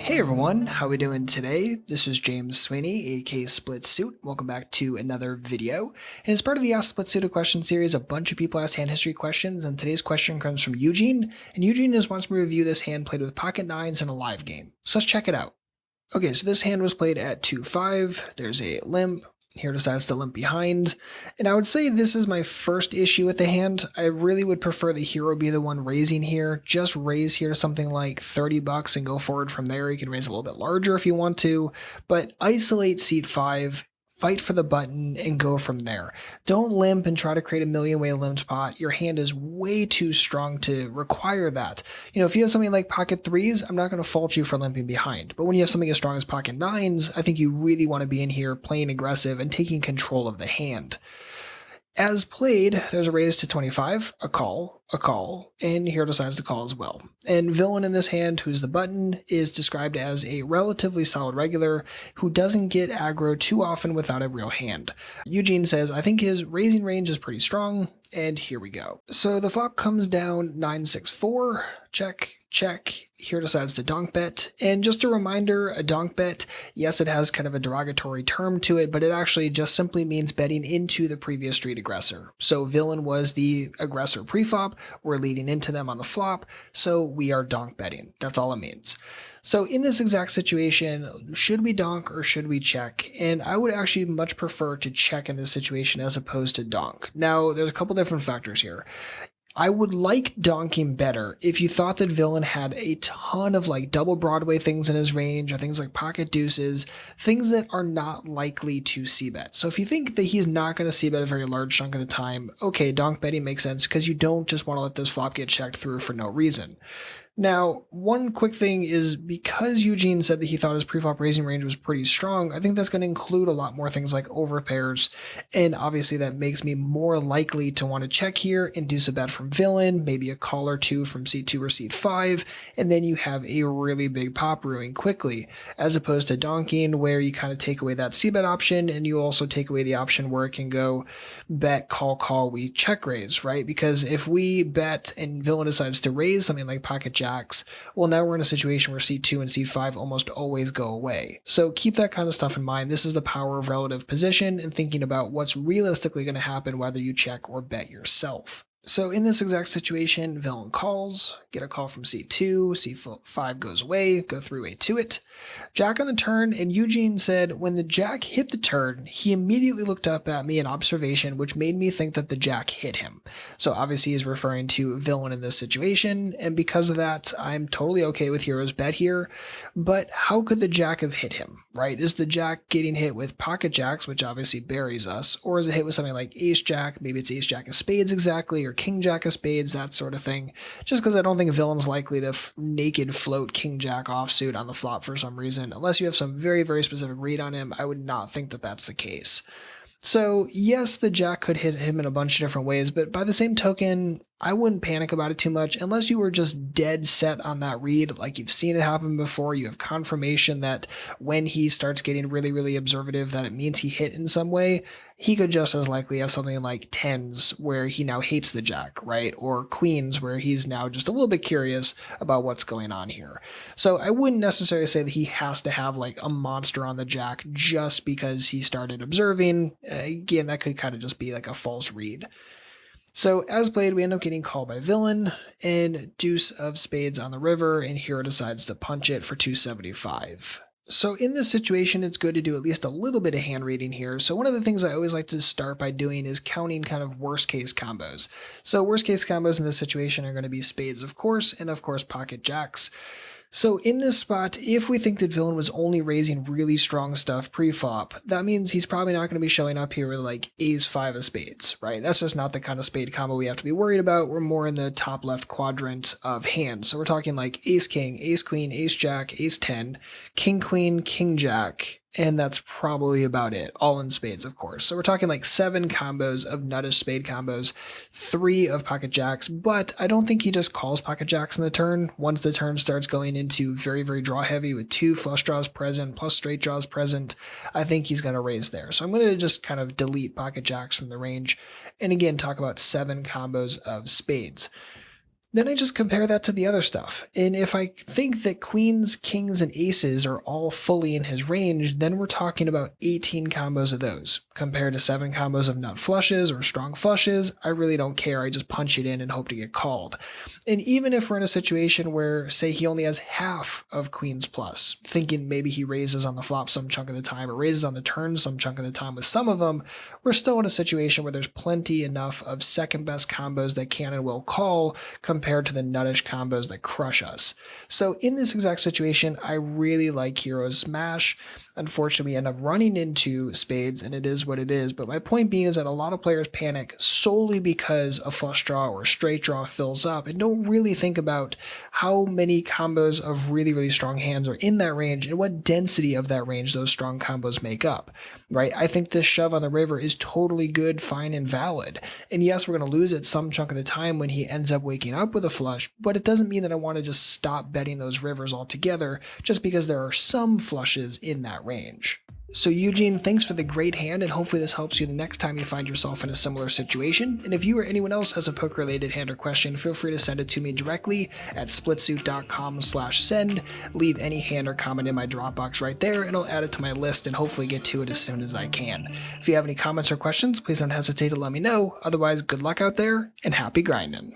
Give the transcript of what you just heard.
Hey everyone, how we doing today? This is James Sweeney, aka SplitSuit. Welcome back to another video. And as part of the Ask SplitSuit a Question series, a bunch of people asked hand history questions, and today's question comes from Eugene. And Eugene just wants me to review this hand played with pocket nines in a live game. So let's check it out. Okay, so this hand was played at 2-5. There's a limp. Here decides to limp behind. And I would say this is my first issue with the hand. I really would prefer the hero be the one raising here. Just raise here something like 30 bucks and go forward from there. You can raise a little bit larger if you want to, but isolate seat 5. Fight for the button and go from there. Don't limp and try to create a million-way limped pot. Your hand is way too strong to require that. You know, if you have something like pocket 3s, I'm not going to fault you for limping behind. But when you have something as strong as pocket 9s, I think you really want to be in here playing aggressive and taking control of the hand. As played, there's a raise to 25, a call, and hero decides to call as well. And villain in this hand, who's the button, is described as a relatively solid regular who doesn't get aggro too often without a real hand. Eugene says, I think his raising range is pretty strong, and here we go. So the flop comes down 9-6-4, check, check. Here decides to donk bet. And just a reminder, a donk bet, yes, it has kind of a derogatory term to it, but it actually just simply means betting into the previous street aggressor. So villain was the aggressor preflop, we're leading into them on the flop, so we are donk betting. That's all it means. So in this exact situation, should we donk or should we check? And I would actually much prefer to check in this situation as opposed to donk. Now, there's a couple different factors here. I would like donking better if you thought that villain had a ton of like double Broadway things in his range, or things like pocket deuces, things that are not likely to c-bet. So if you think that he's not going to c-bet a very large chunk of the time, okay, donk betting makes sense because you don't just want to let this flop get checked through for no reason. Now, one quick thing is because Eugene said that he thought his preflop raising range was pretty strong, I think that's going to include a lot more things like overpairs, and obviously that makes me more likely to want to check here, induce a bet from villain, maybe a call or two from C2 or C5, and then you have a really big pop brewing quickly, as opposed to donking where you kind of take away that c-bet option, and you also take away the option where it can go bet, call, we check raise, right? Because if we bet and villain decides to raise something like pocket jack, well, now we're in a situation where C2 and C5 almost always go away. So keep that kind of stuff in mind. This is the power of relative position and thinking about what's realistically going to happen whether you check or bet yourself. So in this exact situation, villain calls, get a call from C2, C5 goes away, go 3-way to it. Jack on the turn, and Eugene said when the jack hit the turn, he immediately looked up at me in observation, which made me think that the jack hit him. So obviously he's referring to villain in this situation, and because of that, I'm totally okay with hero's bet here. But how could the jack have hit him, right? Is the jack getting hit with pocket jacks, which obviously buries us, or is it hit with something like ace jack, maybe it's ace jack of spades exactly, or king jack of spades, that sort of thing, just because I don't think villain's likely to naked float king jack offsuit on the flop for some reason. Unless you have some very, very specific read on him, I would not think that that's the case. So yes, the jack could hit him in a bunch of different ways, but by the same token, I wouldn't panic about it too much unless you were just dead set on that read, like you've seen it happen before, you have confirmation that when he starts getting really, really observative that it means he hit in some way. He could just as likely have something like 10s where he now hates the jack, right? Or queens where he's now just a little bit curious about what's going on here. So I wouldn't necessarily say that he has to have like a monster on the jack just because he started observing. Again, that could kind of just be like a false read. So as played, we end up getting called by villain and deuce of spades on the river, and hero decides to punch it for 275. So in this situation, it's good to do at least a little bit of hand reading here. So one of the things I always like to start by doing is counting kind of worst case combos. So worst case combos in this situation are going to be spades, of course, and of course pocket jacks. So in this spot, if we think that villain was only raising really strong stuff pre-flop, that means he's probably not going to be showing up here with like ace-5 of spades, right? That's just not the kind of spade combo we have to be worried about. We're more in the top left quadrant of hands. So we're talking like ace-king, ace-queen, ace-jack, ace-10, king-queen, king-jack, and that's probably about it, all in spades, of course. So we're talking like 7 combos of nuttish spade combos, 3 of pocket jacks, but I don't think he just calls pocket jacks in the turn. Once the turn starts going into very, very draw heavy with 2 flush draws present plus straight draws present, I think he's going to raise there. So I'm going to just kind of delete pocket jacks from the range, and again, talk about 7 combos of spades. Then I just compare that to the other stuff. And if I think that queens, kings, and aces are all fully in his range, then we're talking about 18 combos of those. Compared to 7 combos of nut flushes or strong flushes, I really don't care. I just punch it in and hope to get called. And even if we're in a situation where, say, he only has half of queens plus, thinking maybe he raises on the flop some chunk of the time or raises on the turn some chunk of the time with some of them, we're still in a situation where there's plenty enough of second best combos that can and will call compared to the nuttish combos that crush us. So in this exact situation, I really like Hero's Smash. Unfortunately, we end up running into spades, and it is what it is. But my point being is that a lot of players panic solely because a flush draw or straight draw fills up and don't really think about how many combos of really, really strong hands are in that range and what density of that range those strong combos make up, right? I think this shove on the river is totally good, fine, and valid. And yes, we're going to lose it some chunk of the time when he ends up waking up with a flush, but it doesn't mean that I want to just stop betting those rivers altogether just because there are some flushes in that range. So Eugene, thanks for the great hand, and hopefully this helps you the next time you find yourself in a similar situation. And if you or anyone else has a poker-related hand or question, feel free to send it to me directly at splitsuit.com/send. Leave any hand or comment in my Dropbox right there, and I'll add it to my list and hopefully get to it as soon as I can. If you have any comments or questions, please don't hesitate to let me know. Otherwise, good luck out there, and happy grinding.